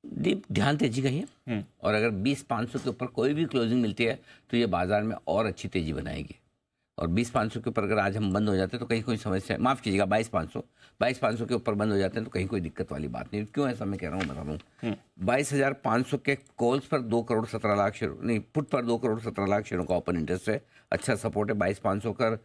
दीप ध्यान तेजी का ही है। और अगर 20,500 के ऊपर कोई भी क्लोजिंग मिलती है तो ये बाजार में और अच्छी तेजी बनाएगी। और 20,500 के ऊपर अगर आज हम बंद हो जाते हैं तो कहीं कोई समस्या, माफ़ कीजिएगा 22,500 के ऊपर बंद हो जाते हैं तो कहीं कोई दिक्कत वाली बात नहीं। क्यों ऐसा मैं कह रहा हूँ, बता रहा हूँ। 22,500 के कॉल्स पर 2 करोड़ 17 लाख शेयर, नहीं पुट पर 2 करोड़ 17 लाख शेयरों का ओपन इंटरेस्ट है, अच्छा सपोर्ट है। 22,500 कर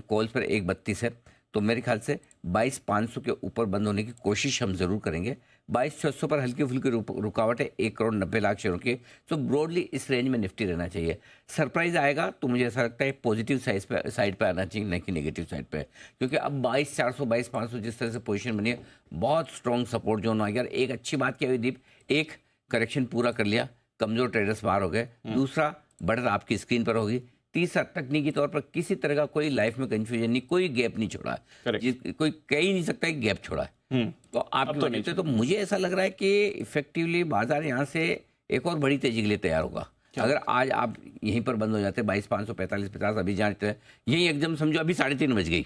कॉल्स पर 1,32 है। तो मेरे ख्याल से 22,500 के ऊपर बंद होने की कोशिश हम जरूर करेंगे। 22,600 पर हल्की फुल्की रुकावट है 1 करोड़ 90 लाख शेयरों की। तो ब्रॉडली इस रेंज में निफ्टी रहना चाहिए। सरप्राइज आएगा तो मुझे ऐसा लगता है पॉजिटिव साइड पे आना चाहिए, नहीं कि नेगेटिव साइड पे, क्योंकि अब 22,400 22,500 जिस तरह से पोजीशन बनी है, बहुत स्ट्रॉन्ग सपोर्ट जोन आ गया। एक अच्छी बात क्या हुई दीप, एक करेक्शन पूरा कर लिया, कमजोर ट्रेडर्स बाहर हो गए। दूसरा, बढ़त आपकी स्क्रीन पर होगी। तीसरा, तकनीकी तौर पर किसी तरह का कोई लाइफ में कंफ्यूजन नहीं, कोई गैप नहीं छोड़ा है, कोई कह ही नहीं सकता कि गैप छोड़ा है। तो आपकी वजह से तो मुझे ऐसा लग रहा है कि इफेक्टिवली बाजार यहाँ से एक और बड़ी तेजी के लिए तैयार होगा। अगर आज आप यहीं पर बंद हो जाते 22,500 45 50 अभी जानते हैं, यही एकदम समझो अभी 3:30 बज गई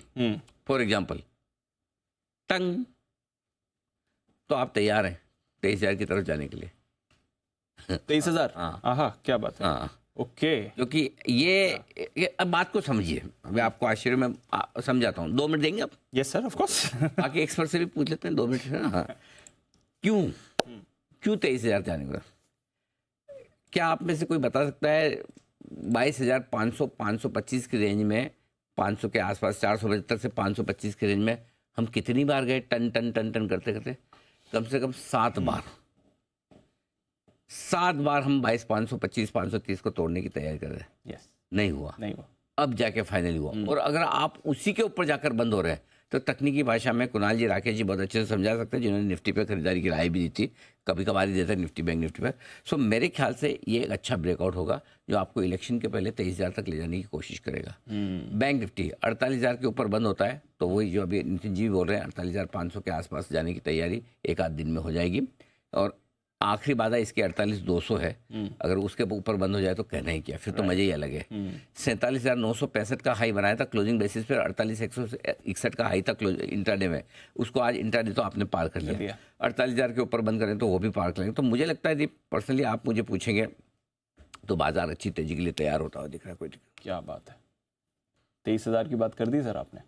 फॉर एग्जाम्पल, टंग, तो आप तैयार हैं 23,000 की तरफ जाने के लिए। 23,000? हाँ, क्या बात है। हाँ, ओके। क्योंकि ये अब बात को समझिए, अभी आपको आश्चर्य में समझाता हूँ। 2 मिनट देंगे आप? Yes sir, of course. बाकी एक्सपर्ट से भी पूछ लेते हैं 2 मिनट है ना। हाँ, क्यों 23,000 जाने का? क्या आप में से कोई बता सकता है 22,500 525 की रेंज में, 500 के आसपास 475 से 525 की रेंज में हम कितनी बार गए टन टन टन टन करते करते? कम से कम 7 बार। 7 बार हम 22,525 530 को तोड़ने की तैयारी कर रहे हैं। यस। नहीं हुआ। अब जाके फाइनली हुआ। और अगर आप उसी के ऊपर जाकर बंद हो रहे हैं तो तकनीकी भाषा में कुणाल जी राकेश जी बहुत अच्छे से समझा सकते हैं, जिन्होंने निफ्टी पे खरीदारी की राय भी दी थी, कभी कभार ही देता है निफ्टी बैंक निफ्टी पर। सो मेरे ख्याल से ये एक अच्छा ब्रेकआउट होगा जो आपको इलेक्शन के पहले 23,000 तक ले जाने की कोशिश करेगा। बैंक निफ्टी 48,000 के ऊपर बंद होता है तो वही जो अभी नितिन जी बोल रहे हैं 48,500 के आसपास जाने की तैयारी एक आध दिन में हो जाएगी। और आखिरी बाधा इसकी 48,200 है, अगर उसके ऊपर बंद हो जाए तो कहना ही क्या, फिर तो मजे ही अलग है। 47,965 का हाई बनाया था क्लोजिंग बेसिस पर, 48,161 का हाई था इंट्राडे में, उसको आज इंट्राडे तो आपने पार कर लिया। 48,000 के ऊपर बंद करें तो वो भी पार कर लेंगे। तो मुझे लगता है पर्सनली आप मुझे पूछेंगे तो बाजार अच्छी तेजी के लिए तैयार होता हुआ दिख रहा है। कोई क्या बात है, 23,000 की बात कर दी सर आपने।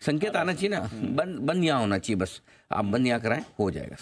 संकेत आना चाहिए ना, बंद यहाँ होना चाहिए, बस आप बंद यहाँ कराएं हो जाएगा।